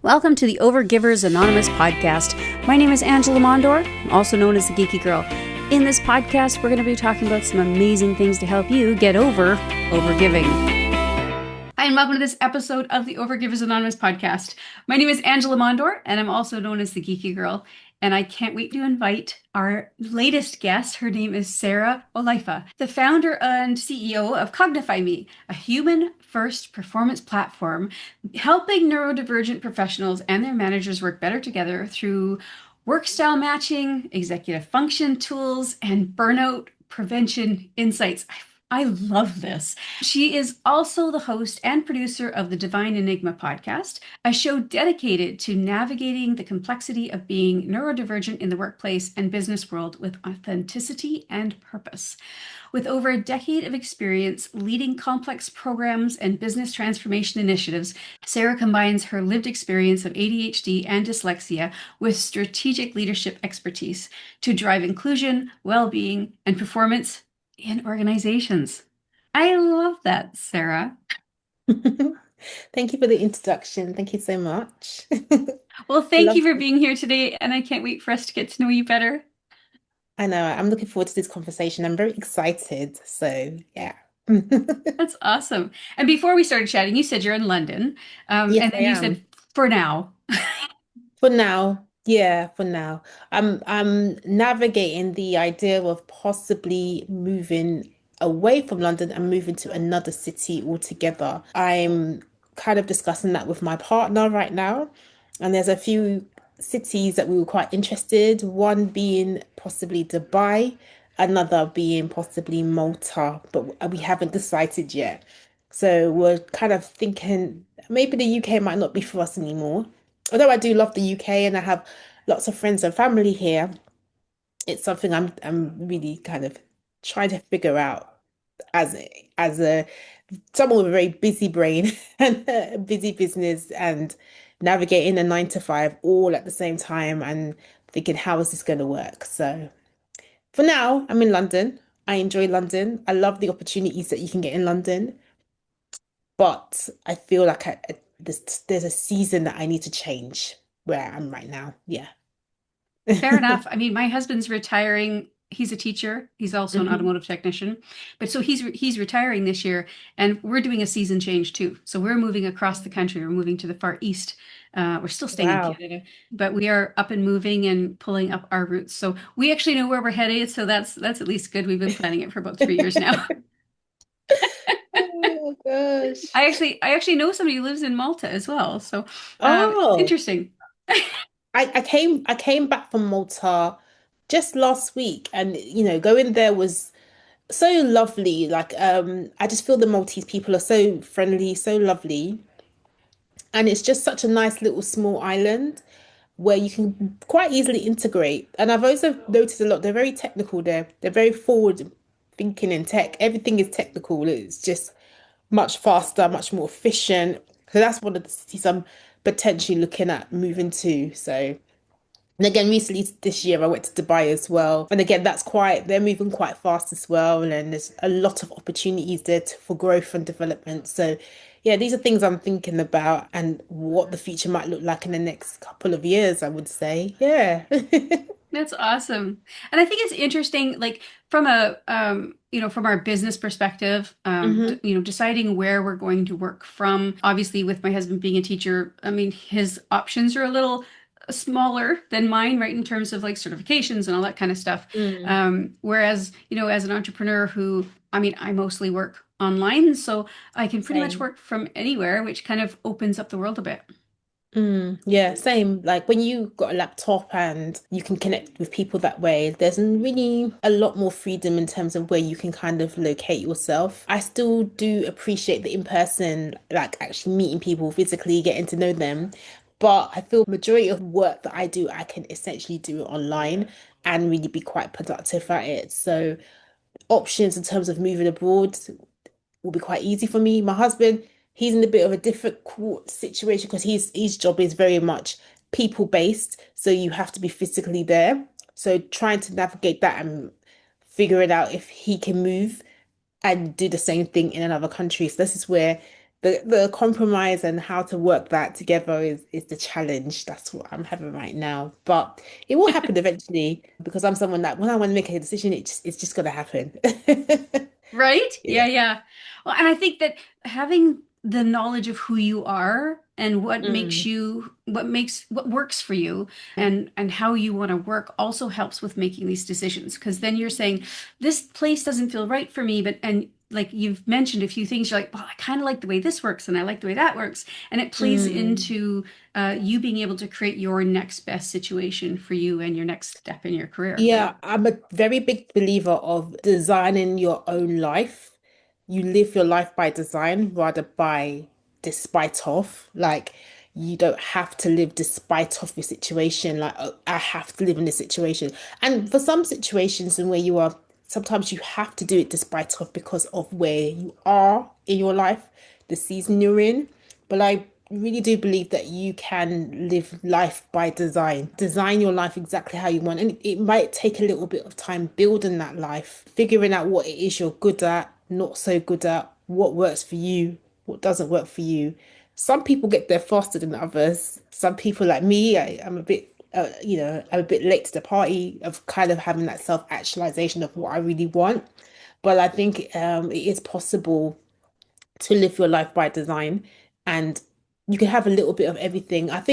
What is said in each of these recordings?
Welcome to the Overgivers Anonymous podcast. My name is Angela Mondor, also known as the Geeky Girl. In this podcast, we're going to be talking about some amazing things to help you get over overgiving. Hi, and welcome to this episode of the Overgivers Anonymous podcast. My name is Angela Mondor, and I'm also known as the Geeky Girl. And I can't wait to invite our latest guest. Her name is Sarah Olifa, the founder and CEO of CognifyMe, a human-first performance platform helping neurodivergent professionals and their managers work better together through work style matching, executive function tools, and burnout prevention insights. I love this. She is also the host and producer of the Divine Enigma podcast, a show dedicated to navigating the complexity of being neurodivergent in the workplace and business world with authenticity and purpose. With over a decade of experience leading complex programs and business transformation initiatives, Sarah combines her lived experience of ADHD and dyslexia with strategic leadership expertise to drive inclusion, well-being, and performance in organizations. I love that, Sarah. Thank you for the introduction. Thank you so much. Well, I thank love you for being here today, and I can't wait for us to get to know you better. I know I'm looking forward to this conversation. I'm very excited. So yeah. That's awesome. And before we started chatting, you said you're in London, Yes, and I then you said am. for now. For now. Yeah, for now. I'm navigating the idea of possibly moving away from London and moving to another city altogether. I'm kind of discussing that with my partner right now. And there's a few cities that we were quite interested, one being possibly Dubai, another being possibly Malta, but we haven't decided yet. So we're kind of thinking maybe the UK might not be for us anymore. Although I do love the UK and I have lots of friends and family here, it's something I'm really kind of trying to figure out as a someone with a very busy brain and a busy business and navigating a 9 to 5 all at the same time and thinking, how is this going to work? So for now, I'm in London. I enjoy London. I love the opportunities that you can get in London, but I feel like there's a season that I need to change where I am right now. Yeah. Fair enough. I mean, my husband's retiring. He's a teacher. He's also an Mhm. automotive technician. But so he's retiring this year, and we're doing a season change too. So we're moving across the country. We're moving to the far east. We're still staying in Wow. Canada, but we are up and moving and pulling up our roots. So we actually know where we're headed. So that's at least good. We've been planning it for about 3 years now. Oh gosh. I actually know somebody who lives in Malta as well. So it's Oh, interesting. I came back from Malta just last week and going there was so lovely. Like I just feel the Maltese people are so friendly, so lovely. And it's just such a nice little small island where you can quite easily integrate. And I've also noticed a lot, they're very technical there. They're very forward thinking in tech. Everything is technical. It's just much faster, much more efficient. So that's one of the cities I'm potentially looking at moving to. So, and again, recently this year I went to Dubai as well. And again, they're moving quite fast as well. And there's a lot of opportunities there for growth and development. So, yeah, these are things I'm thinking about and what the future might look like in the next couple of years, I would say. Yeah. That's awesome. And I think it's interesting, like from a from our business perspective, hmm deciding where we're going to work from. Obviously, with my husband being a teacher, I mean, his options are a little smaller than mine, right, in terms of like certifications and all that kind of stuff. Mm, Whereas, as an entrepreneur who, I mean, I mostly work online, so I can pretty much same. work from anywhere, which kind of opens up the world a bit. Yeah, same. Like when you got a laptop and you can connect with people that way, there's really a lot more freedom in terms of where you can kind of locate yourself. I still do appreciate the in-person, like actually meeting people physically, getting to know them. But I feel majority of work that I do, I can essentially do it online and really be quite productive at it. So options in terms of moving abroad will be quite easy for me. My husband, he's in a bit of a difficult situation because his job is very much people based, so you have to be physically there. So trying to navigate that and figuring out if he can move and do the same thing in another country. So this is where the compromise and how to work that together is the challenge. That's what I'm having right now. But it will happen eventually because I'm someone that when I want to make a decision, it's just gonna happen. Right? Yeah. Yeah, yeah. Well, and I think that having the knowledge of who you are and Mm. what works for you and how you want to work also helps with making these decisions. Because then you're saying, this place doesn't feel right for me, but and like you've mentioned a few things, you're like, well, I kind of like the way this works and I like the way that works. And it plays Mm. into you being able to create your next best situation for you and your next step in your career. Yeah, I'm a very big believer of designing your own life. You live your life by design rather by despite of. Like, you don't have to live despite of your situation. Like, oh, I have to live in this situation. And for some situations and where you are, sometimes you have to do it despite of because of where you are in your life, the season you're in. But I really do believe that you can live life by design. Design your life exactly how you want. And it might take a little bit of time building that life, figuring out what it is you're good at, not so good at, what works for you, what doesn't work for you. Some people get there faster than others. Some people like me, I'm a bit I'm a bit late to the party of kind of having that self-actualization of what I really want. But I think it is possible to live your life by design and you can have a little bit of everything. I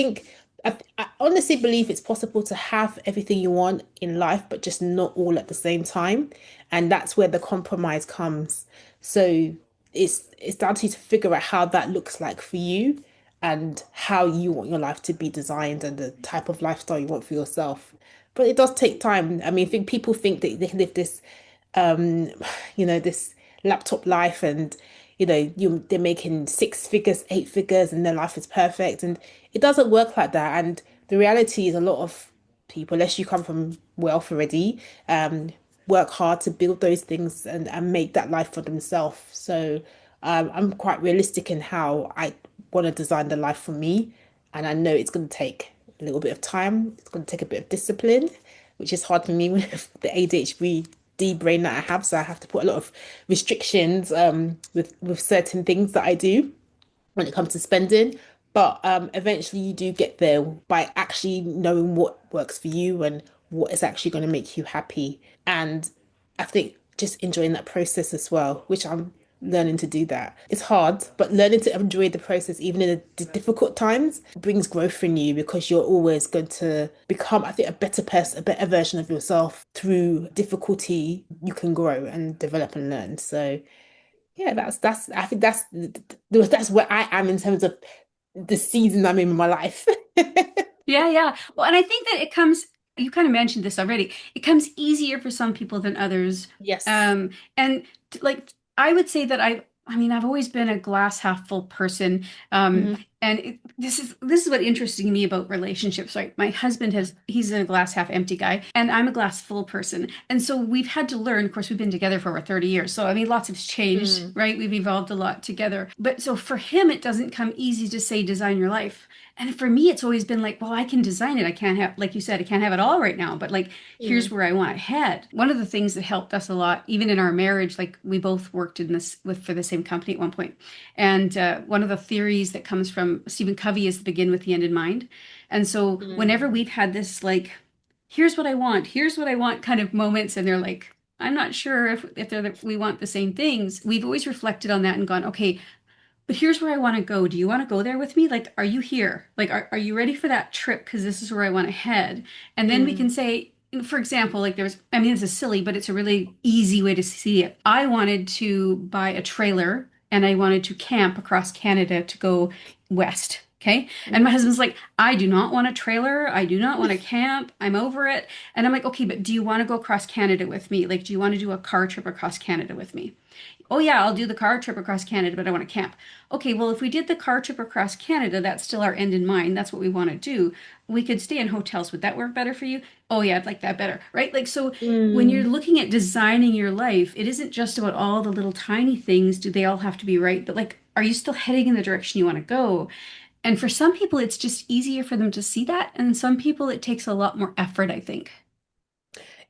honestly believe it's possible to have everything you want in life, but just not all at the same time. And that's where the compromise comes. So it's down to you to figure out how that looks like for you and how you want your life to be designed and the type of lifestyle you want for yourself. But it does take time. I mean, I think people think that they can live this um, this laptop life and they're making six figures, eight figures, and their life is perfect. And it doesn't work like that. And the reality is a lot of people, unless you come from wealth already, um, work hard to build those things and make that life for themselves. So I'm quite realistic in how I want to design the life for me. And I know it's going to take a little bit of time. It's going to take a bit of discipline, which is hard for me with the ADHD brain that I have. So I have to put a lot of restrictions with certain things that I do when it comes to spending. But eventually you do get there by actually knowing what works for you and what is actually going to make you happy. And I think just enjoying that process as well, which I'm learning to do that. It's hard, but learning to enjoy the process, even in the difficult times, brings growth in you because you're always going to become, I think, a better person, a better version of yourself through difficulty. You can grow and develop and learn. So yeah, that's I think that's where I am in terms of the season I'm in my life. Yeah, yeah. Well, and I think that you kind of mentioned this already. It comes easier for some people than others. Yes. Um, and like I would say that I mean, I've always been a glass half full person. Hmm. And this is what interesting me about relationships, right? My husband he's a glass half empty guy, and I'm a glass full person. And so we've had to learn, of course, we've been together for over 30 years. So I mean, lots has changed, Mm. right? We've evolved a lot together. But so for him, it doesn't come easy to say design your life. And for me, it's always been like, well, I can design it. I can't have, like you said, I can't have it all right now, but like, here's Mm. where I want it head. One of the things that helped us a lot, even in our marriage, like we both worked in this for the same company at one point. And one of the theories that comes from Stephen Covey is to begin with the end in mind. And so whenever Mm. we've had this, like, here's what I want kind of moments, and they're like, I'm not sure if we want the same things. We've always reflected on that and gone, okay, but here's where I want to go. Do you want to go there with me? Like, are you here? Like, are you ready for that trip? Because this is where I want to head. And then we can Mm. say, for example, like I mean, this is silly, but it's a really easy way to see it. I wanted to buy a trailer and I wanted to camp across Canada to go west. Okay. And my Mm. husband's like, I do not want a trailer. I do not want to camp. I'm over it. And I'm like, okay, but do you want to go across Canada with me? Like, do you want to do a car trip across Canada with me? Oh yeah, I'll do the car trip across Canada, but I want to camp. Okay, well, if we did the car trip across Canada, that's still our end in mind. That's what we want to do. We could stay in hotels. Would that work better for you? Oh yeah, I'd like that better, right? Like, so when you're Mm. looking at designing your life, it isn't just about all the little tiny things. Do they all have to be right? But like, are you still heading in the direction you want to go? And for some people, it's just easier for them to see that. And some people, it takes a lot more effort, I think.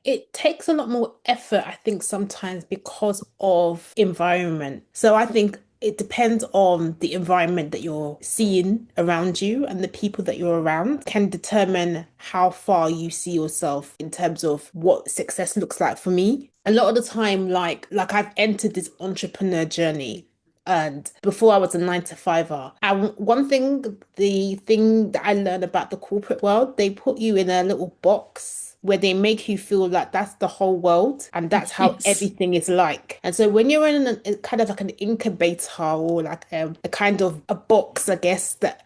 It takes a lot more effort, I think, sometimes because of environment. So I think it depends on the environment that you're seeing around you, and the people that you're around can determine how far you see yourself in terms of what success looks like for me. A lot of the time, like I've entered this entrepreneur journey. And before I was a 9 to 5er, one thing, the thing that I learned about the corporate world, they put you in a little box where they make you feel like that's the whole world and that's how Yes. everything is like. And so when you're in a kind of like an incubator, or like a kind of a box, I guess, that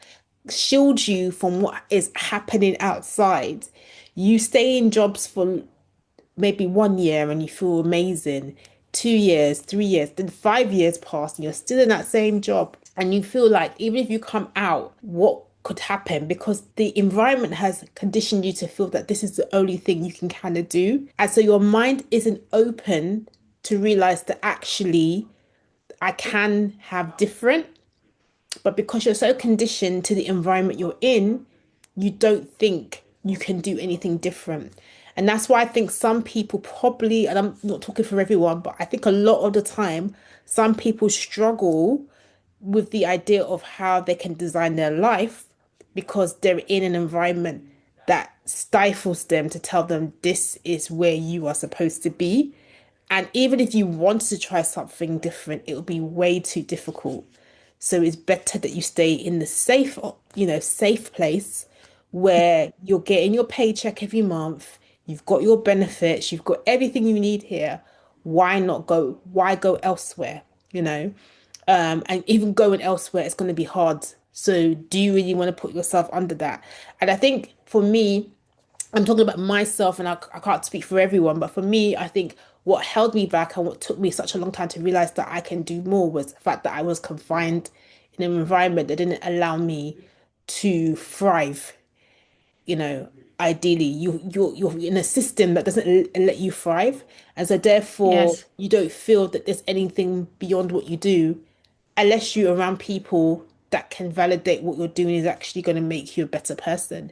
shields you from what is happening outside, you stay in jobs for maybe 1 year and you feel amazing. 2 years, 3 years, then 5 years pass and you're still in that same job. And you feel like even if you come out, what could happen? Because the environment has conditioned you to feel that this is the only thing you can kind of do. And so your mind isn't open to realize that actually I can have different, but because you're so conditioned to the environment you're in, you don't think you can do anything different. And that's why I think some people probably, and I'm not talking for everyone, but I think a lot of the time, some people struggle with the idea of how they can design their life because they're in an environment that stifles them to tell them this is where you are supposed to be. And even if you want to try something different, it will be way too difficult. So it's better that you stay in the safe, safe place where you're getting your paycheck every month. You've got your benefits, you've got everything you need here. Why not go? Why go elsewhere? You know? And even going elsewhere, it's going to be hard. So do you really want to put yourself under that? And I think for me, I'm talking about myself, and I can't speak for everyone, but for me, I think what held me back and what took me such a long time to realize that I can do more was the fact that I was confined in an environment that didn't allow me to thrive. You know, ideally, you're in a system that doesn't let you thrive, and so therefore Yes. you don't feel that there's anything beyond what you do, unless you're around people that can validate what you're doing is actually going to make you a better person,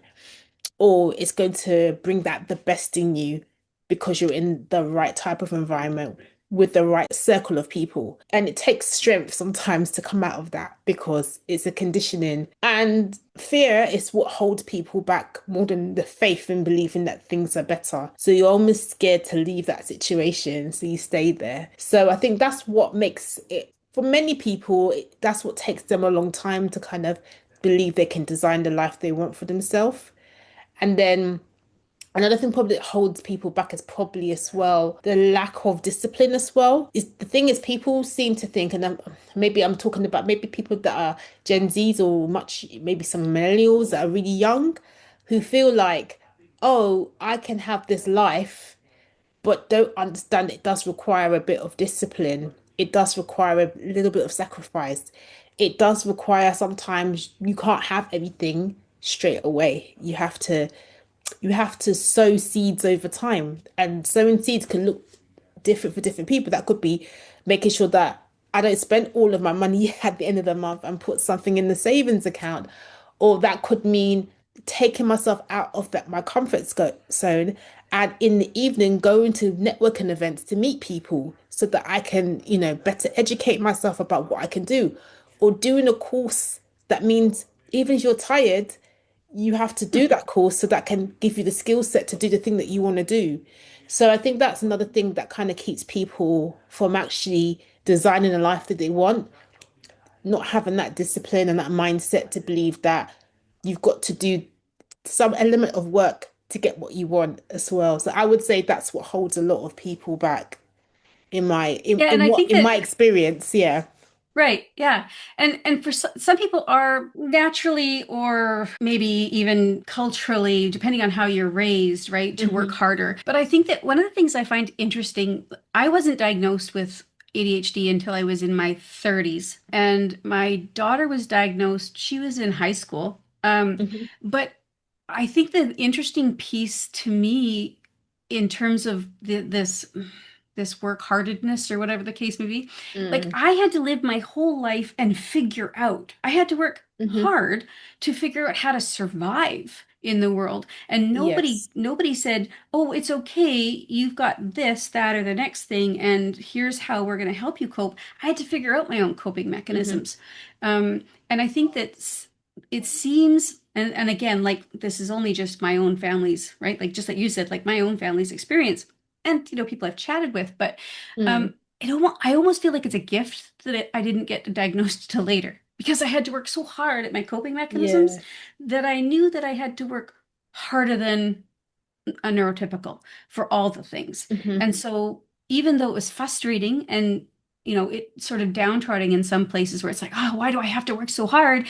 or it's going to bring that the best in you because you're in the right type of environment with the right circle of people. And it takes strength sometimes to come out of that because it's a conditioning. And fear is what holds people back more than the faith and believing that things are better. So you're almost scared to leave that situation, so you stay there. So I think that's what makes it, for many people, that's what takes them a long time to kind of believe they can design the life they want for themselves. And then another thing probably that holds people back is probably as well the lack of discipline as well. Is the thing is people seem to think, and maybe I'm talking about maybe people that are Gen Zs or much maybe some millennials that are really young, who feel like, oh, I can have this life, but don't understand it does require a bit of discipline. It does require a little bit of sacrifice. It does require sometimes you can't have everything straight away. You have to sow seeds over time. And sowing seeds can look different for different people. That could be making sure that I don't spend all of my money at the end of the month and put something in the savings account. Or that could mean taking myself out of that my zone, and in the evening going to networking events to meet people so that I can, better educate myself about what I can do. Or doing a course that means even if you're tired, you have to do that course so that can give you the skill set to do the thing that you want to do. So I think that's another thing that kind of keeps people from actually designing a life that they want, not having that discipline and that mindset to believe that you've got to do some element of work to get what you want as well. So I would say that's what holds a lot of people back in my Yeah, and in I what think in my that experience. Yeah. right, yeah. And for some people are naturally or maybe even culturally, depending on how you're raised, right, to work Hmm. harder. But I think that one of the things I find interesting, I wasn't diagnosed with ADHD until I was in my 30s, and my daughter was diagnosed, she was in high school. Hmm. But I think the interesting piece to me in terms of this. this work-heartedness or whatever the case may be. Like Mm. I had to live my whole life and figure out. I had to work Hmm. hard to figure out how to survive in the world. And Yes. nobody said, "Oh, it's okay. You've got this, that, or the next thing, and here's how we're going to help you cope." I had to figure out my own coping Hmm. mechanisms. And I think that it seems, and again, like this is only just my own family's, right? Like just like you said, like my own family's experience, and people I've chatted with, but Mm. I almost feel like it's a gift that I didn't get diagnosed till later because I had to work so hard at my coping mechanisms Yeah. that I knew that I had to work harder than a neurotypical for all the things. Hmm. And so even though it was frustrating and it sort of downtrodden in some places where it's like, oh, why do I have to work so hard?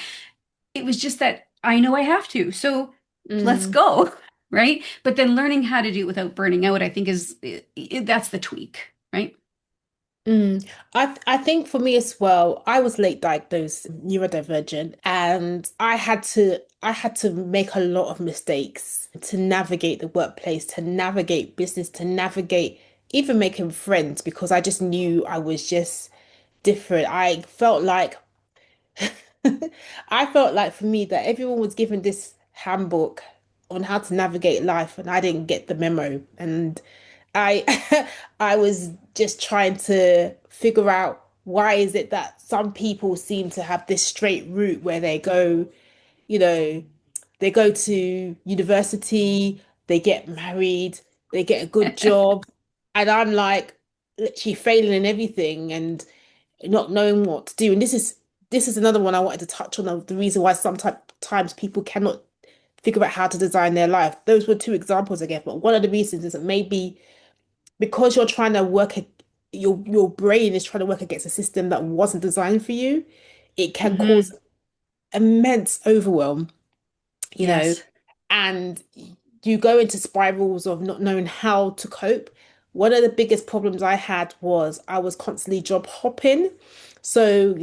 It was just that I know I have to. So let's Mm. go. Right. But then learning how to do it without burning out, I think that's the tweak. Right. Mm. I think for me as well, I was late diagnosed neurodivergent, and I had to make a lot of mistakes to navigate the workplace, to navigate business, to navigate even making friends because I just knew I was just different. I felt like for me that everyone was given this handbook on how to navigate life, and I didn't get the memo. And I I was just trying to figure out why is it that some people seem to have this straight route where you know, they go to university, they get married, they get a good job, and I'm like literally failing in everything and not knowing what to do. And this is another one I wanted to touch on of the reason why sometimes people cannot figure out how to design their life. Those were two examples I gave, but one of the reasons is that maybe because you're trying to your brain is trying to work against a system that wasn't designed for you, it can cause Hmm. immense overwhelm, you know, Yes. and you go into spirals of not knowing how to cope. One of the biggest problems I had was I was constantly job hopping. So,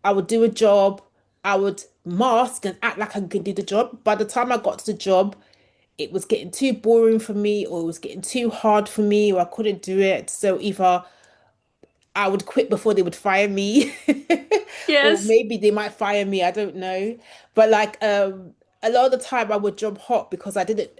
I would do a job, I would mask and act like I could do the job. By the time I got to the job, it was getting too boring for me, or it was getting too hard for me, or I couldn't do it. So either I would quit before they would fire me, or Yes. maybe they might fire me. I don't know. But like a lot of the time I would job hop because I didn't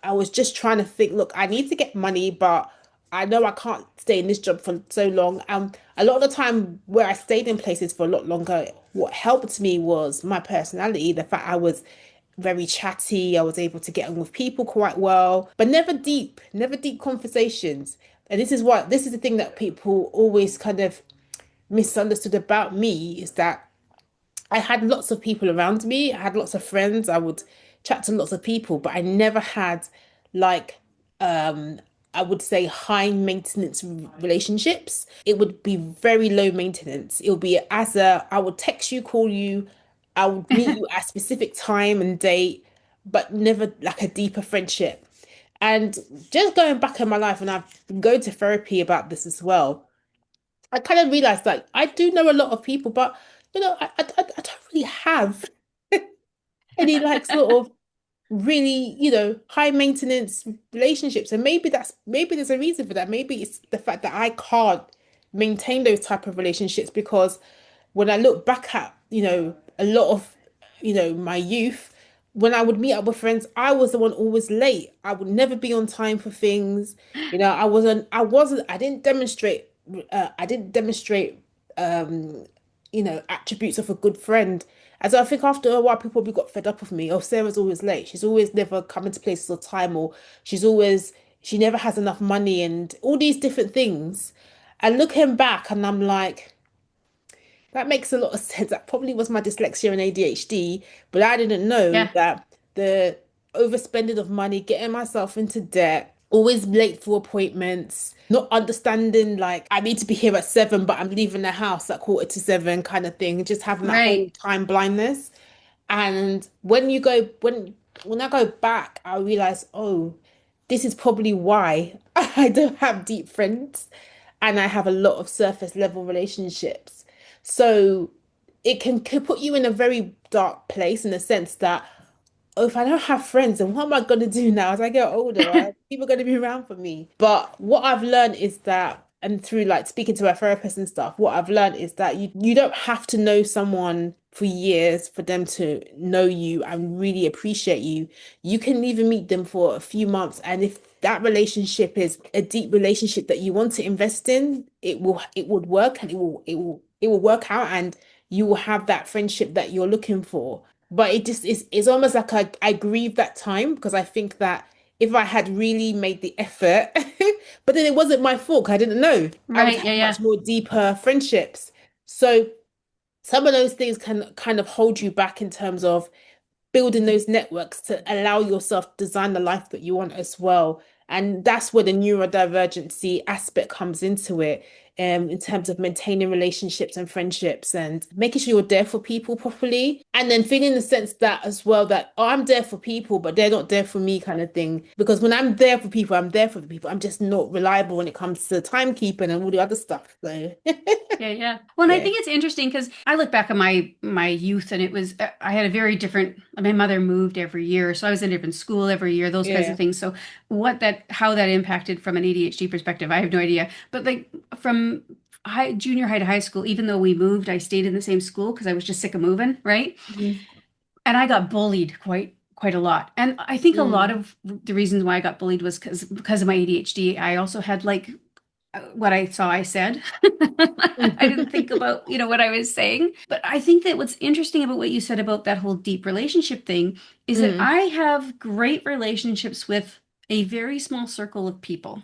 I was just trying to think, look, I need to get money, but I know I can't stay in this job for so long. A lot of the time where I stayed in places for a lot longer, what helped me was my personality, the fact I was very chatty. I was able to get on with people quite well, but never deep conversations. And this is the thing that people always kind of misunderstood about me is that I had lots of people around me. I had lots of friends. I would chat to lots of people, but I never had like um I would say high maintenance relationships. It would be very low maintenance. It would be I would text you, call you, I would meet you at a specific time and date, but never like a deeper friendship. And just going back in my life, and I've been going to therapy about this as well, I kind of realized like I do know a lot of people, but I don't really have any like sort of really, high maintenance relationships. And maybe there's a reason for that. Maybe it's the fact that I can't maintain those type of relationships because when I look back at, a lot of, my youth, when I would meet up with friends, I was the one always late. I would never be on time for things. I didn't demonstrate attributes of a good friend. And so I think after a while, people probably got fed up with me. Oh, Sarah's always late. She's always never coming to places on time, or she never has enough money, and all these different things. And looking back, and I'm like, that makes a lot of sense. That probably was my dyslexia and ADHD, but I didn't know Yeah. that the overspending of money, getting myself into debt, always late for appointments, not understanding like I need to be here at 7, but I'm leaving the house at 6:45 kind of thing, just having that whole Right. time blindness. And when I go back, I realize, oh, this is probably why I don't have deep friends and I have a lot of surface level relationships. So it can put you in a very dark place in the sense that oh, if I don't have friends, then what am I going to do now as I get older, right? People are going to be around for me. But what I've learned is that, and through like speaking to a therapist and stuff, what I've learned is that you don't have to know someone for years for them to know you and really appreciate you. You can even meet them for a few months, and if that relationship is a deep relationship that you want to invest in, it would work, and it will work out, and you will have that friendship that you're looking for. But it just is, it's almost like I grieve that time because I think that if I had really made the effort, but then it wasn't my fault 'cause I didn't know, I would Right. have Yeah. Yeah. much more deeper friendships. So some of those things can kind of hold you back in terms of building those networks to allow yourself to design the life that you want as well. And that's where the neurodivergency aspect comes into it, in terms of maintaining relationships and friendships and making sure you're there for people properly. And then feeling the sense that as well that, oh, I'm there for people, but they're not there for me kind of thing. Because when I'm there for people, I'm there for the people. I'm just not reliable when it comes to timekeeping and all the other stuff. So Yeah, yeah. Well, and I yeah. think it's interesting because I look back at my youth, and it was I had a very different. My mother moved every year, so I was in a different school every year, those kinds of Yeah. things. So how that impacted from an ADHD perspective, I have no idea. But like from junior high to high school, even though we moved, I stayed in the same school because I was just sick of moving, right? Mhm. And I got bullied quite a lot. And I think a lot Mm. of the reasons why I got bullied was because of my ADHD. I also had like what I saw, I said. I didn't think about, what I was saying. But I think that what's interesting about what you said about that whole deep relationship thing is that Mm. I have great relationships with a very small circle of people.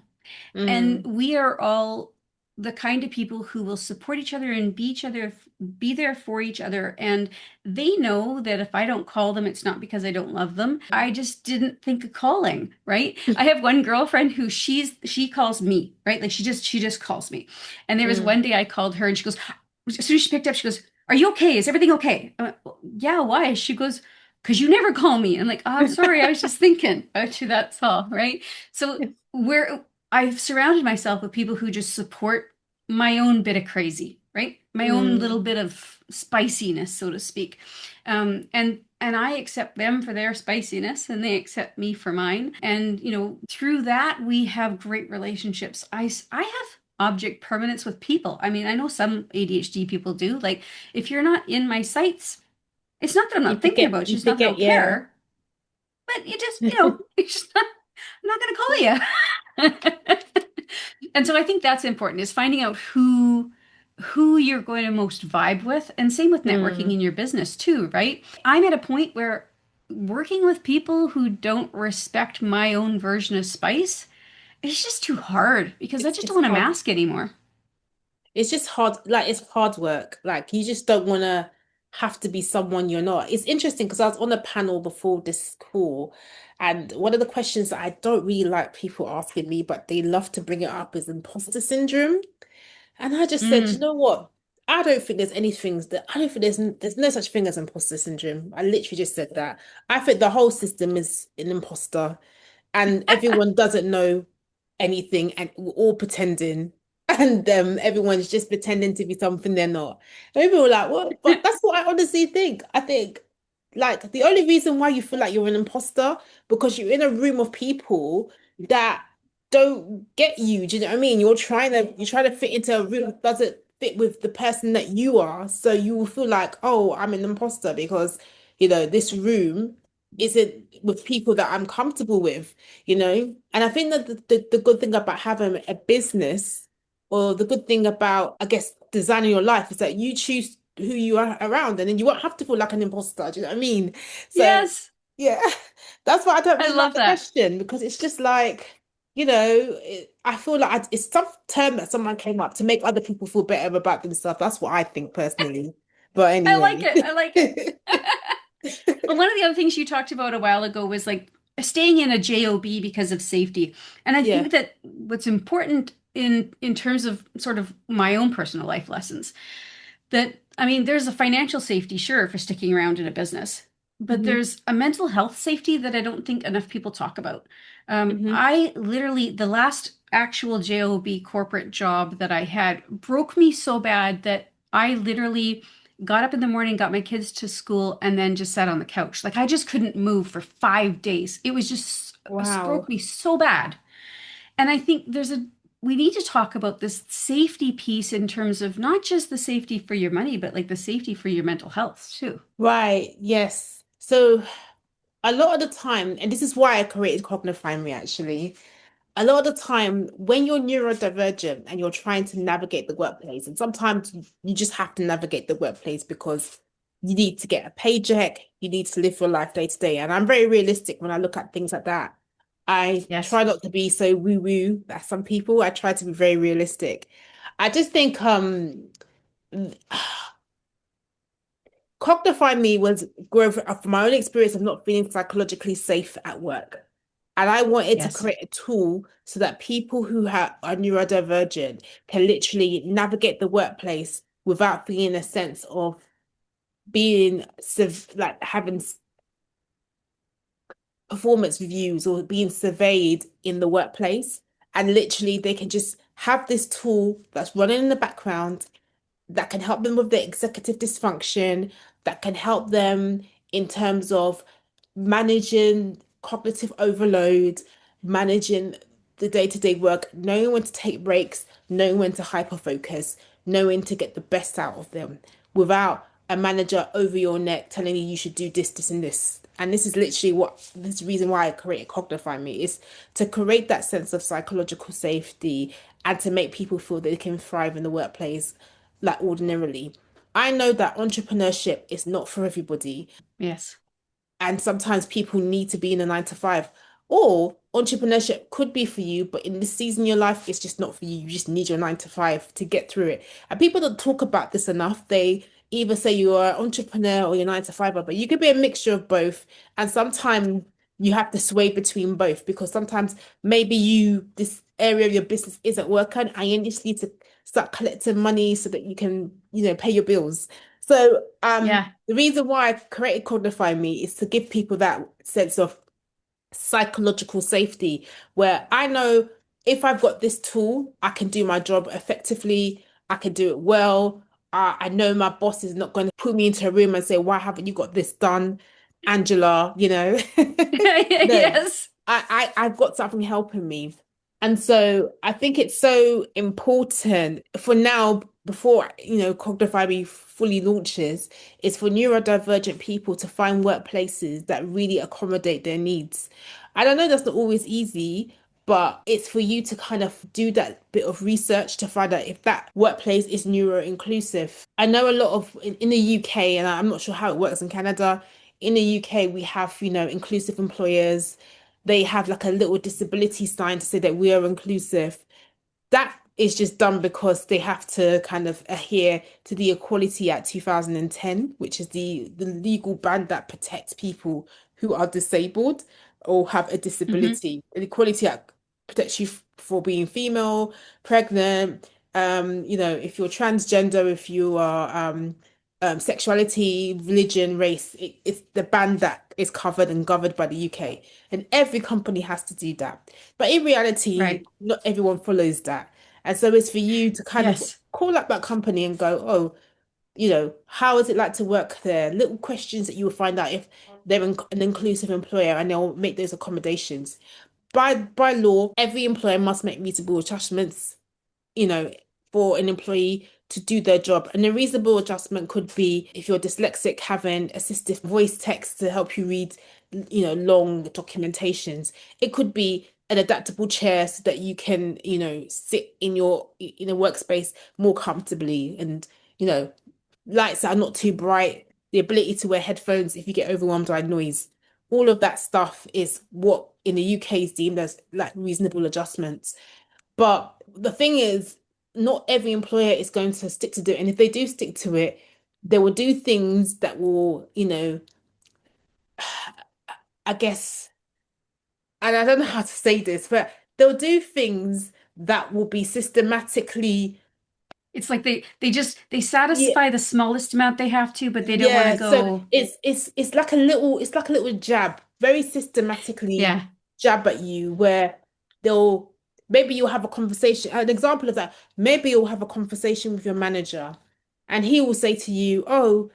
And Mm. we are all the kind of people who will support each other and be there for each other. And they know that if I don't call them, it's not because I don't love them. I just didn't think of calling, right? I have one girlfriend who she calls me, right? Like she just calls me. And there was Mm. one day I called her and she goes, as soon as she picked up, she goes, "Are you okay? Is everything okay?" I went, "Well, yeah, why?" She goes, "Because you never call me." I'm like, "Oh, I'm sorry. I was just thinking about you. That's all." Right. So we're I've surrounded myself with people who just support my own bit of crazy, right? My own little Mm. bit of spiciness, so to speak. And I accept them for their spiciness and they accept me for mine. And, through that, we have great relationships. I have object permanence with people. I mean, I know some ADHD people do. Like, if you're not in my sights, it's not that I'm You not thinking forget, about you, you it's not that I forget, don't yeah. care, but you just, it's just not, I'm not going to call you. And so I think that's important is finding out who you're going to most vibe with, and same with networking Mm. in your business too, right? I'm at a point where working with people who don't respect my own version of spice, it's just too hard because I just don't It's want to hard. mask anymore. It's just hard. Like it's hard work. Like you just don't want to have to be someone you're not. It's interesting because I was on a panel before this call, and one of the questions that I don't really like people asking me, but they love to bring it up is imposter syndrome. And I just said, you Mm. know what? I don't think there's anything that I don't think there's no such thing as imposter syndrome. I literally just said that. I think the whole system is an imposter, and everyone doesn't know anything, and we're all pretending, and everyone's just pretending to be something they're not. And people were like, "What?" But that's what I honestly think. I think like the only reason why you feel like you're an imposter because you're in a room of people that don't get you. Do you know what I mean? You're trying to fit into a room that doesn't fit with the person that you are. So you will feel like, oh, I'm an imposter because, this room isn't with people that I'm comfortable with, And I think that the good thing about having a business or the good thing about, I guess, designing your life is that you choose who you are around and then you won't have to feel like an imposter. Do you know what I mean? So Yes, yeah, that's why I don't I really like love the that. question because it's just like, I feel like it's some term that someone came up to make other people feel better about themselves. That's what I think personally. But I like anyway. it. I like it. Well, one of the other things you talked about a while ago was like staying in a job because of safety. And I Yeah. think that what's important in terms of sort of my own personal life lessons, that I mean, there's a financial safety, sure, for sticking around in a business, but Hmm. there's a mental health safety that I don't think enough people talk about. Hmm. I literally, the last actual job corporate job that I had broke me so bad that I literally got up in the morning, got my kids to school, and then just sat on the couch. Like I just couldn't move for 5 days. It was just Wow. broke me so bad. And I think we need to talk about this safety piece in terms of not just the safety for your money, but like the safety for your mental health too. Right. Yes. So a lot of the time, and this is why I created CognifyMe actually. A lot of the time when you're neurodivergent and you're trying to navigate the workplace, and sometimes you just have to navigate the workplace because you need to get a paycheck, you need to live your life day to day. And I'm very realistic when I look at things like that. I Yes. try not to be so woo-woo as some people. I try to be very realistic. I just think Cognify Me was growth from my own experience of not feeling psychologically safe at work. And I wanted to Yes. create a tool so that people who are neurodivergent can literally navigate the workplace without feeling a sense of being like having performance reviews or being surveyed in the workplace. And literally, they can just have this tool that's running in the background that can help them with their executive dysfunction, that can help them in terms of managing cognitive overload, managing the day-to-day work, knowing when to take breaks, knowing when to hyper focus, knowing to get the best out of them without a manager over your neck telling you should do this, this, and this. And this is literally what this reason why I created CognifyMe is to create that sense of psychological safety and to make people feel that they can thrive in the workplace like ordinarily. I know that entrepreneurship is not for everybody, Yes. and sometimes people need to be in a 9 to 5. Or entrepreneurship could be for you, but in this season of your life, it's just not for you. You just need your 9 to 5 to get through it. And people don't talk about this enough. They either say you are an entrepreneur or you're 9 to 5, but you could be a mixture of both. And sometimes you have to sway between both because sometimes maybe this area of your business isn't working and you just need to start collecting money so that you can, pay your bills. So Yeah. the reason why I created Codify Me is to give people that sense of psychological safety where I know if I've got this tool, I can do my job effectively, I can do it well. I know my boss is not going to put me into a room and say, why haven't you got this done, Angela? No, Yes. I've got something helping me. And so I think it's so important for now, before, Cognify fully launches, is for neurodivergent people to find workplaces that really accommodate their needs. I don't know that's not always easy, but it's for you to kind of do that bit of research to find out if that workplace is neuro inclusive. I know a lot of in the UK, and I'm not sure how it works in Canada. In the UK, we have, inclusive employers. They have like a little disability sign to say that we are inclusive. That is just done because they have to kind of adhere to the Equality Act 2010, which is the legal band that protects people who are disabled or have a Hmm. disability. The Equality Act protects you for being female, pregnant, if you're transgender, if you are sexuality, religion, race, it's the band that is covered and governed by the UK. And every company has to do that. But in reality, Right. not everyone follows that. And so it's for you to kind of Yes. call up that company and go, oh, how is it like to work there? Little questions that you will find out if they're an inclusive employer and they'll make those accommodations. By law, every employer must make reasonable adjustments, you know, for an employee to do their job. And a reasonable adjustment could be if you're dyslexic, having assistive voice text to help you read, long documentations. It could be an adaptable chair so that you can, sit in a workspace more comfortably and, you know, lights that are not too bright, the ability to wear headphones if you get overwhelmed by noise. All of that stuff is what in the UK is deemed as like reasonable adjustments. But the thing is, not every employer is going to stick to it. And if they do stick to it, they will do things that will, I guess, and I don't know how to say this, but they'll do things that will be systematically, It's like they yeah, satisfy the smallest amount they have to, but they don't want to yeah. So go. it's like a little jab, very systematically Yeah. jab at you, where they'll maybe you'll have a conversation. An example of that, maybe you'll have a conversation with your manager And he will say to you, "Oh,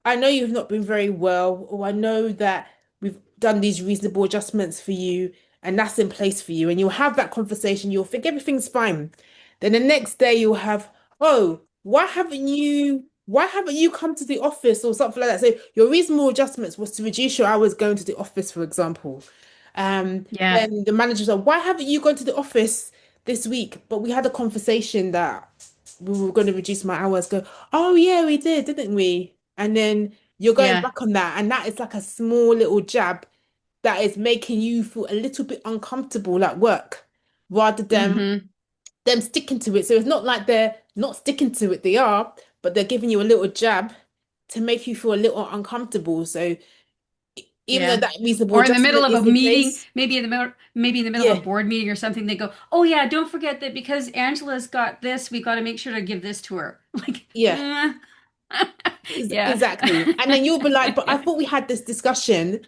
I know you've not been very well, or I know that we've done these reasonable adjustments for you, and that's in place for you." And you'll have that conversation, you'll think everything's fine. Then the next day you'll have, "Oh, why haven't you come to the office?" or something like that. So your reasonable adjustments was to reduce your hours going to the office, for example. Yeah. Then the manager's like, "Why haven't you gone to the office this week?" But we had a conversation that we were going to reduce my hours. Go, "Oh yeah, we did, didn't we?" And then you're going Yeah. back on that, and that is like a small little jab that is making you feel a little bit uncomfortable at work, rather than Mm-hmm. them sticking to it. So it's not like they're not sticking to it, they are, but they're giving you a little jab to make you feel a little uncomfortable. So even though Yeah. that reasonable Or in the middle adjustment of a is in meeting, place, maybe in the middle of yeah, a board meeting or something, they go, "Oh yeah, don't forget that because Angela's got this, we got to make sure to give this to her." Like, yeah. yeah. Exactly. And then you'll be like, "But I thought we had this discussion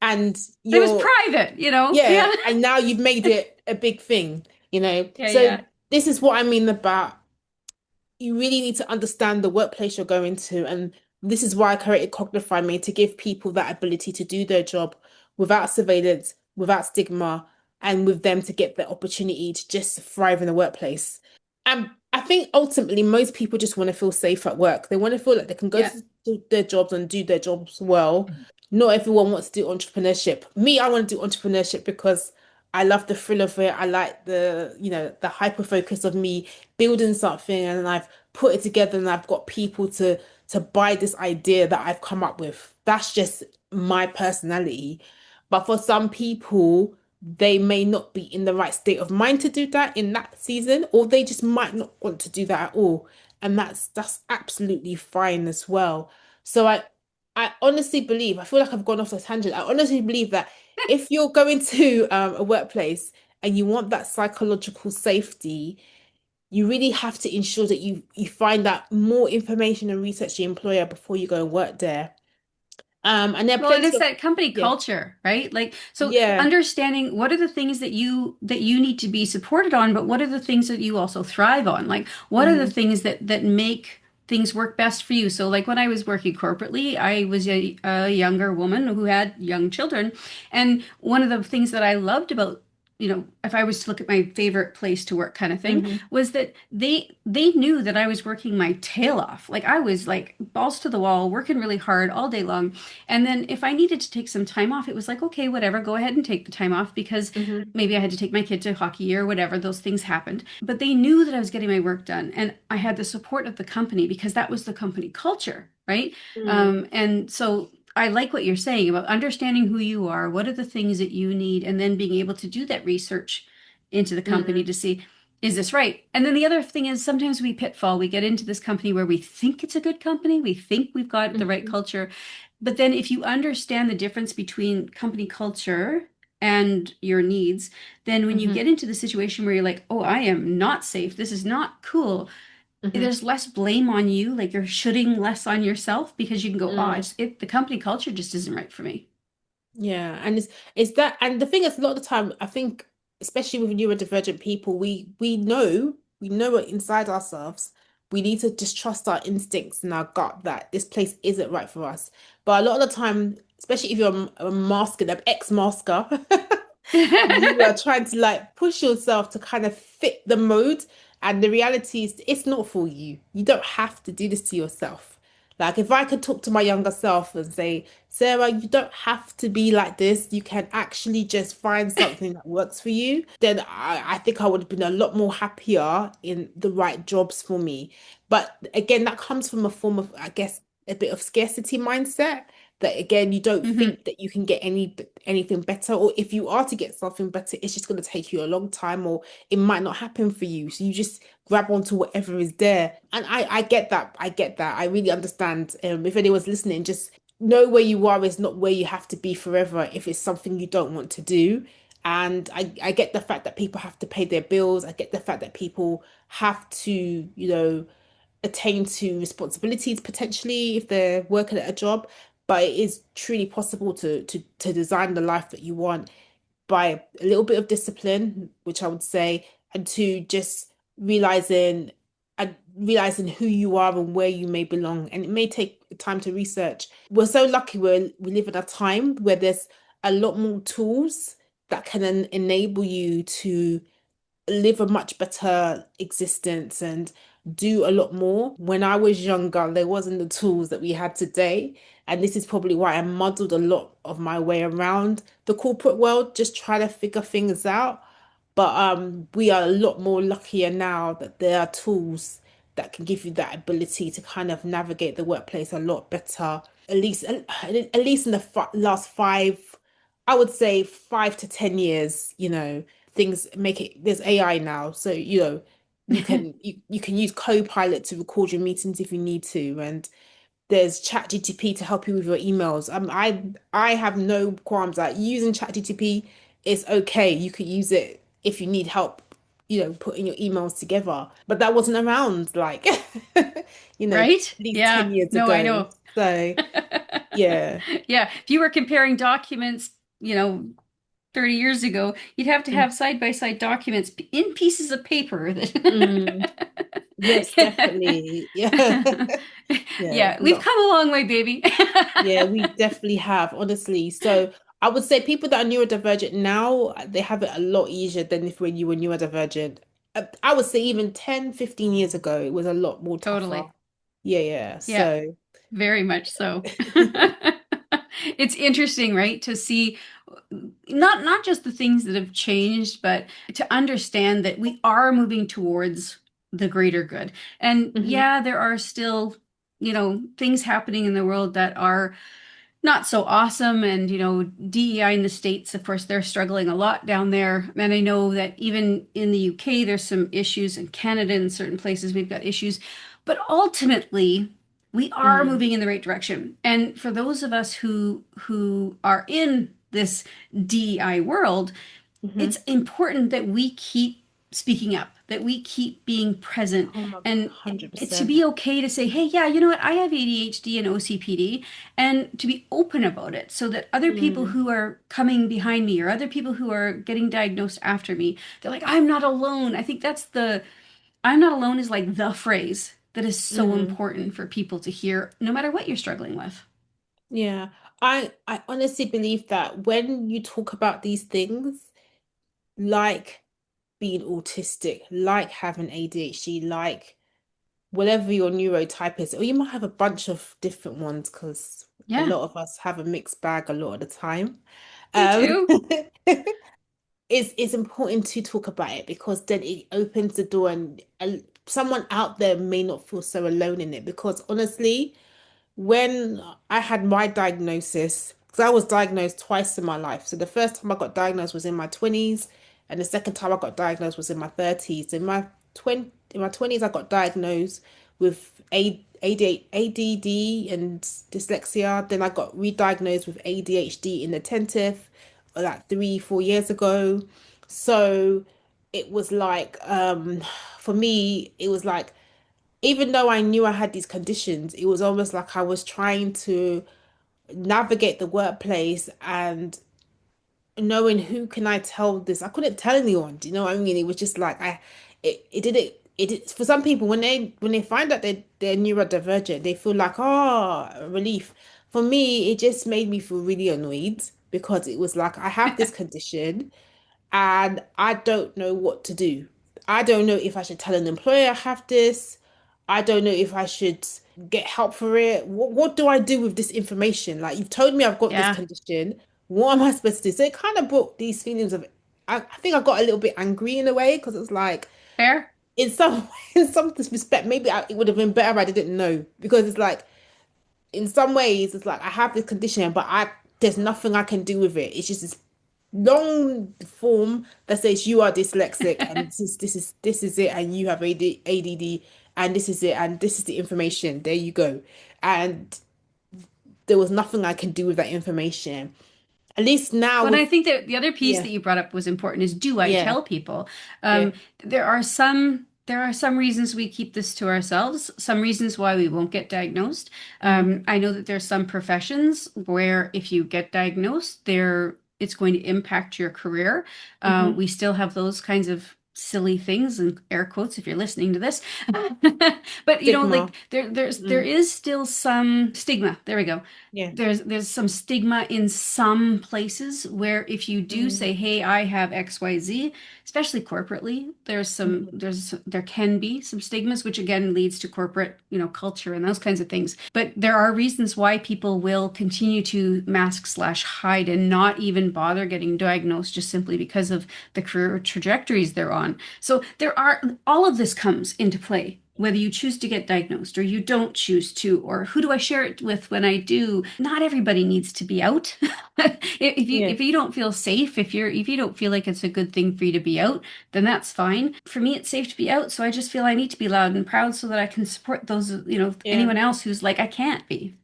and It was you're, private, you know? yeah, Yeah. and now you've made it a big thing, you know?" Yeah, So yeah. this is what I mean about you really need to understand the workplace you're going to. And this is why I created CognifyMe to give people that ability to do their job without surveillance, without stigma, and with them to get the opportunity to just thrive in the workplace. And I think ultimately most people just want to feel safe at work. They want to feel like they can go Yeah. to their jobs and do their jobs well. Not everyone wants to do entrepreneurship. Me, I want to do entrepreneurship because I love the thrill of it. I like the hyper focus of me building something and I've put it together and I've got people to buy this idea that I've come up with. That's just my personality. But for some people, they may not be in the right state of mind to do that in that season, or they just might not want to do that at all. And that's absolutely fine as well. So I honestly believe, I feel like I've gone off the tangent. I honestly believe that if you're going to a workplace and you want that psychological safety, you really have to ensure that you find out more information and research the employer before you go and work there. And there are Well, and plenty it's of, that company yeah, culture, right? Like, so yeah, understanding what are the things that you need to be supported on, but what are the things that you also thrive on? Like, what are the hmm things that make things work best for you? So, like when I was working corporately, I was a younger woman who had young children, and one of the things that I loved about if I was to look at my favorite place to work kind of thing, hmm was that they knew that I was working my tail off. Like I was like balls to the wall, working really hard all day long. And then if I needed to take some time off, it was like, okay, whatever, go ahead and take the time off because hmm maybe I had to take my kid to hockey or whatever. Those things happened. But they knew that I was getting my work done. And I had the support of the company because that was the company culture, right? mm And so I like what you're saying about understanding who you are, what are the things that you need, and then being able to do that research into the company mm to see, is this right? And then the other thing is sometimes we pitfall. We get into this company where we think it's a good company, we think we've got the right hmm culture, but then if you understand the difference between company culture and your needs, then when you hmm get into the situation where you're like, oh, I am not safe, this is not cool, hmm there's less blame on you. Like you're shooting less on yourself because you can go, oh, mm the company culture just isn't right for me. Yeah, and it's that, and the thing is, a lot of the time, I think, especially with neurodivergent people, we know it inside ourselves. We need to just trust our instincts and our gut that this place isn't right for us. But a lot of the time, especially if you're a masker, an ex-masker, you are trying to like push yourself to kind of fit the mode, and the reality is it's not for you. You don't have to do this to yourself. Like if I could talk to my younger self and say, "Sarah, you don't have to be like this. You can actually just find something that works for you," then I think I would have been a lot more happier in the right jobs for me. But again, that comes from a form of, I guess, a bit of scarcity mindset, that again you don't Hmm. think that you can get anything better, or if you are to get something better, it's just going to take you a long time, or it might not happen for you, so you just grab onto whatever is there. And I get that, I really understand. If anyone's listening, just know where you are is not where you have to be forever if it's something you don't want to do. And I get the fact that people have to pay their bills. I get the fact that people have to, attain to responsibilities potentially if they're working at a job, but it is truly possible to design the life that you want by a little bit of discipline, which I would say, and to just realizing and realizing who you are and where you may belong. And it may take time to research. We're so lucky we live in a time where there's a lot more tools that can enable you to live a much better existence and do a lot more. When I was younger, there wasn't the tools that we had today. And this is probably why I muddled a lot of my way around the corporate world, just trying to figure things out. But we are a lot more luckier now that there are tools that can give you that ability to kind of navigate the workplace a lot better. At least in the last five, I would say 5 to 10 years, things make it, there's AI now. So, you can use Copilot to record your meetings if you need to, and there's ChatGTP to help you with your emails. I have no qualms that using ChatGTP is okay. You could use it if you need help, putting your emails together. But that wasn't around like at Right? least Yeah. 10 years No, I ago. know. So yeah. Yeah. If you were comparing documents, 30 years ago, you'd have to have side-by-side documents in pieces of paper Mm, yes, that definitely. Yeah. Yeah. Yeah, we've come a long way, baby. Yeah, we definitely have, honestly. So I would say people that are neurodivergent now, they have it a lot easier than if when you were neurodivergent. I would say even 10, 15 years ago, it was a lot more tougher. Totally. Yeah, yeah. Yeah, So very much so. It's interesting, right, to see not just the things that have changed, but to understand that we are moving towards the greater good. And mhm, yeah, there are still, things happening in the world that are not so awesome. And, DEI in the States, of course, they're struggling a lot down there. And I know that even in the UK, there's some issues. In Canada, in certain places, we've got issues. But ultimately, we are mm, moving in the right direction. And for those of us who are in this DEI world, it's mhm. important that we keep speaking up, that we keep being present, Oh my God, and to 100%. be okay to say, hey, yeah, you know what, I have ADHD and OCPD, and to be open about it so that other people Mm, who are coming behind me or other people who are getting diagnosed after me, they're like, I'm not alone. I think that's I'm not alone is like the phrase that is so mm. important for people to hear, no matter what you're struggling with. Yeah. I honestly believe that when you talk about these things, like being autistic, like having ADHD, like whatever your neurotype is, or you might have a bunch of different ones because a Yeah, lot of us have a mixed bag a lot of the time. we Um, do. it's important to talk about it because then it opens the door and someone out there may not feel so alone in it because honestly, when I had my diagnosis, because I was diagnosed twice in my life. So the first time I got diagnosed was in my 20s, and the second time I got diagnosed was in my 30s. In my 20s, I got diagnosed with ADD and dyslexia. Then I got re-diagnosed with ADHD inattentive, like 3, 4 years ago. So it was like, for me, it was like even though I knew I had these conditions, it was almost like I was trying to navigate the workplace and knowing who can I tell this. I couldn't tell anyone. Do you know what I mean? It was just like it for some people when they find out they're neurodivergent, they feel like relief. For me, it just made me feel really annoyed because it was like I have this condition and I don't know what to do. I don't know if I should tell an employer I have this. I don't know if I should get help for it. What do I do with this information? Like you've told me I've got this Yeah, condition. What am I supposed to do? So it kind of brought these feelings of I think I got a little bit angry in a way because it's like fair. in some in some respect maybe it would have been better if I didn't know because it's like in some ways it's like I have this condition but I there's nothing I can do with it. It's just this long form that says you are dyslexic and this is it and you have ADD and this is it and this is the information. There you go. And there was nothing I can do with that information. At least now But I with think that the other piece yeah, that you brought up was important is, do I yeah, tell people? yeah. There are some reasons we keep this to ourselves, some reasons why we won't get diagnosed. Hmm. I know that there's some professions where if you get diagnosed, it's going to impact your career. Hmm. We still have those kinds of silly things and air quotes if you're listening to this. But Stigma. like there Mm, is still some stigma. There we go. yeah. There's some stigma in some places where if you do Mm, say, "Hey, I have XYZ," especially corporately, mhm. there can be some stigmas, which again leads to corporate, culture and those kinds of things. But there are reasons why people will continue to mask slash hide and not even bother getting diagnosed just simply because of the career trajectories they're on. So all of this comes into play. Whether you choose to get diagnosed or you don't choose to, or who do I share it with when I do? Not everybody needs to be out. Yeah. If you don't feel safe, if you don't feel like it's a good thing for you to be out, then that's fine. For me, it's safe to be out, so I just feel I need to be loud and proud so that I can support those, Yeah. anyone else who's like I can't be.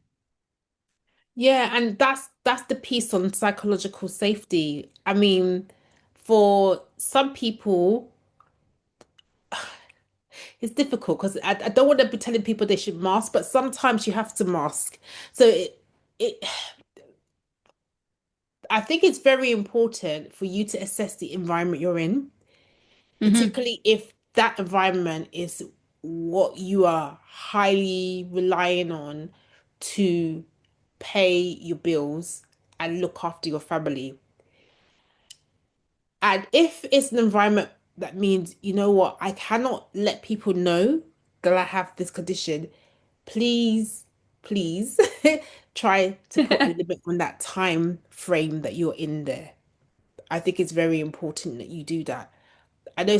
Yeah, and that's the piece on psychological safety. I mean, for some people, it's difficult because I don't want to be telling people they should mask, but sometimes you have to mask. So it I think it's very important for you to assess the environment you're in, Hmm. particularly if that environment is what you are highly relying on to pay your bills and look after your family. And if it's an environment that means, you know what, I cannot let people know that I have this condition, please, please try to put a limit on that time frame that you're in there. I think it's very important that you do that. I know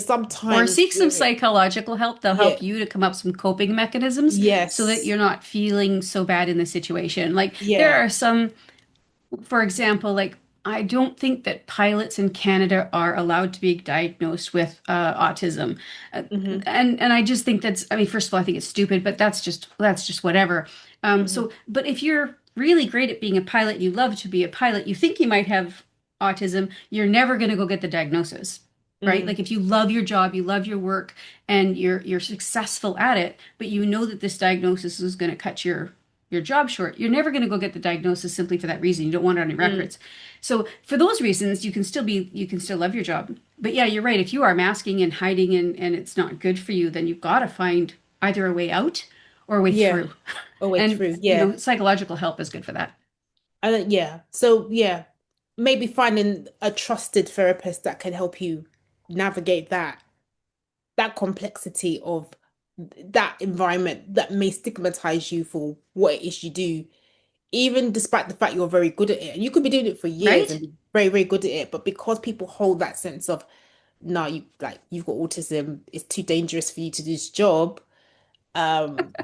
Or sometimes seek some we're, psychological help. They'll yeah, help you to come up with some coping mechanisms so that yes, you're not feeling so bad in the situation. Like there yeah, are some, for example, like I don't think that pilots in Canada are allowed to be diagnosed with autism, uh, hmm and I just think that's. I mean, first of all, I think it's stupid, but that's just whatever. hmm But if you're really great at being a pilot, you love to be a pilot, you think you might have autism, you're never going to go get the diagnosis. Right? mm, Like if you love your job, you love your work, and you're successful at it, but you know that this diagnosis is going to cut your job short, you're never going to go get the diagnosis simply for that reason. You don't want it on your mm, records. So for those reasons, you can still love your job. But yeah, you're right. If you are masking and hiding and it's not good for you, then you've got to find either a way out or a way yeah, through. oh way And through, yeah. psychological help is good for that. Yeah. So yeah, maybe finding a trusted therapist that can help you navigate that complexity of that environment that may stigmatize you for what it is you do, even despite the fact you're very good at it. And you could be doing it for years and Right? be very, very good at it, but because people hold that sense of, no, you've got autism, it's too dangerous for you to do this job. Um,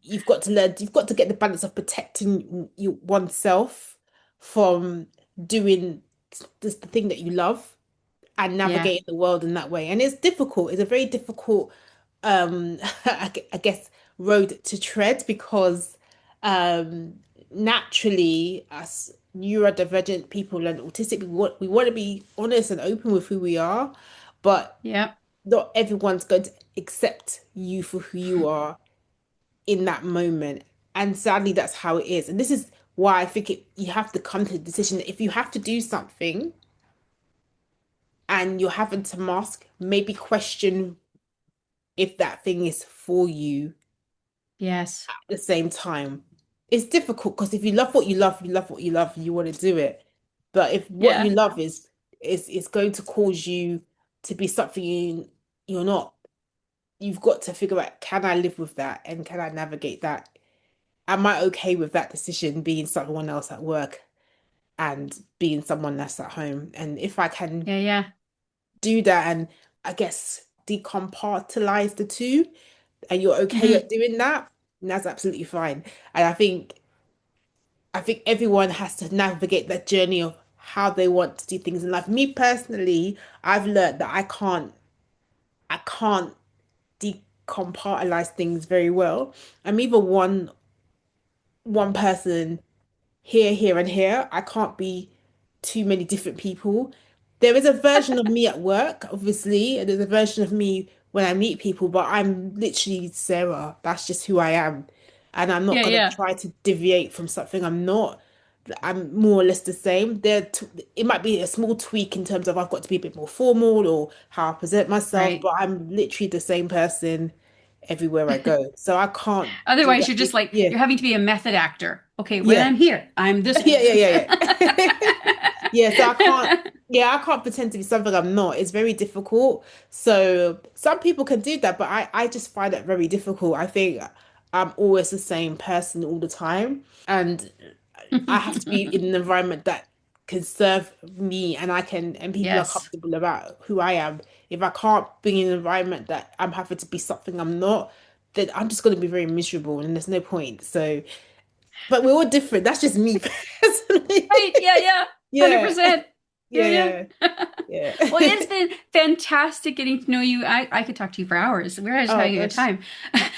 you've got to get the balance of protecting oneself from doing the thing that you love and Yeah. navigating the world in that way. And it's difficult. It's a very difficult, I guess, road to tread because um, naturally, as neurodivergent people and autistic, we want to be honest and open with who we are, but Yeah. not everyone's going to accept you for who you are in that moment. And sadly, that's how it is. And this is why I think you have to come to the decision that if you have to do something and you're having to mask, maybe question if that thing is for you Yes. at the same time. It's difficult because if you love what you love, you love what you love, you want to do it. But if what you Yeah. love is going to cause you to be something you're not, you've got to figure out, can I live with that and can I navigate that? Am I okay with that decision being someone else at work and being someone that's at home? And if I can Yeah. Yeah. do that and I guess decompartmentalize the two, and you're okay Hmm. at doing that, that's absolutely fine. And I think everyone has to navigate that journey of how they want to do things in life. Me personally, I've learned that I can't decompartmentalize things very well. I'm either one person here, here, and here. I can't be too many different people. There is a version of me at work, obviously, and there's a version of me when I meet people, but I'm literally Sarah. That's just who I am. And I'm not Yeah. gonna Yeah. try to deviate from something I'm not I'm more or less the same. It might be a small tweak in terms of I've got to be a bit more formal or how I present myself, Right. but I'm literally the same person everywhere I go. So I can't do Otherwise, that. you're just like, Yeah, you're having to be a method actor. Okay, when yeah, I'm here, I'm this yeah, yeah, person. yeah, yeah. Yeah, so I can't, yeah, I can't pretend to be something I'm not. It's very difficult. So some people can do that, but I just find it very difficult. I think I'm always the same person all the time. And I have to be in an environment that can serve me and and people are Yes. comfortable about who I am. If I can't be in an environment that I'm having to be something I'm not, then I'm just going to be very miserable and there's no point. So, but we're all different. That's just me personally. Right. Yeah, yeah. Yeah. 100%. Yeah, Yeah. yeah. Well, it's Yeah. been fantastic getting to know you. I could talk to you for hours. We're just Oh having a good gosh. time.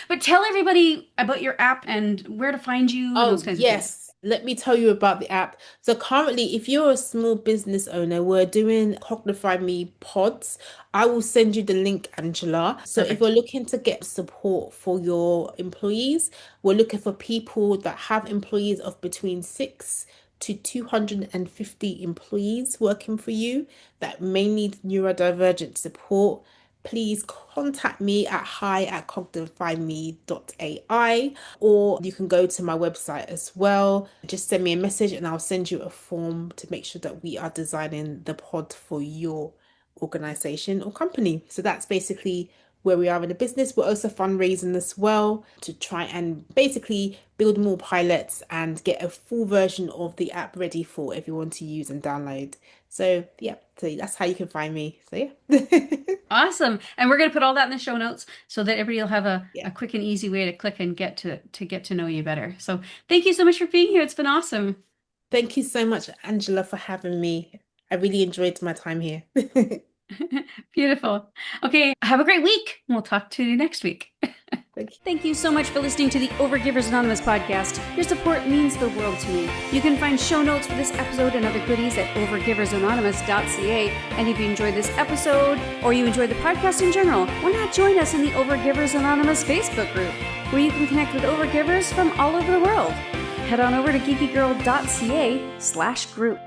But tell everybody about your app and where to find you and those Oh, kinds of things. yes. Let me tell you about the app. So currently, if you're a small business owner, we're doing CognifyMe pods. I will send you the link, Angela. So if you're Perfect. looking to get support for your employees, we're looking for people that have employees of between 6 to 250 employees working for you that may need neurodivergent support. Please contact me at hi@cognifyme.ai, or you can go to my website as well. Just send me a message and I'll send you a form to make sure that we are designing the pod for your organization or company. So that's basically where we are in the business. We're also fundraising as well to try and basically build more pilots and get a full version of the app ready for everyone to use and download. So yeah, so that's how you can find me. So yeah. Awesome. And we're going to put all that in the show notes so that everybody will have Yeah. a quick and easy way to click and get to know you better. So thank you so much for being here. It's been awesome. Thank you so much, Angela, for having me. I really enjoyed my time here. Beautiful. Okay, have a great week. We'll talk to you next week. Thank you. Thank you so much for listening to the Overgivers Anonymous podcast. Your support means the world to me. You can find show notes for this episode and other goodies at overgiversanonymous.ca. And if you enjoyed this episode or you enjoyed the podcast in general, why not join us in the Overgivers Anonymous Facebook group, where you can connect with overgivers from all over the world. Head on over to geekygirl.ca/group.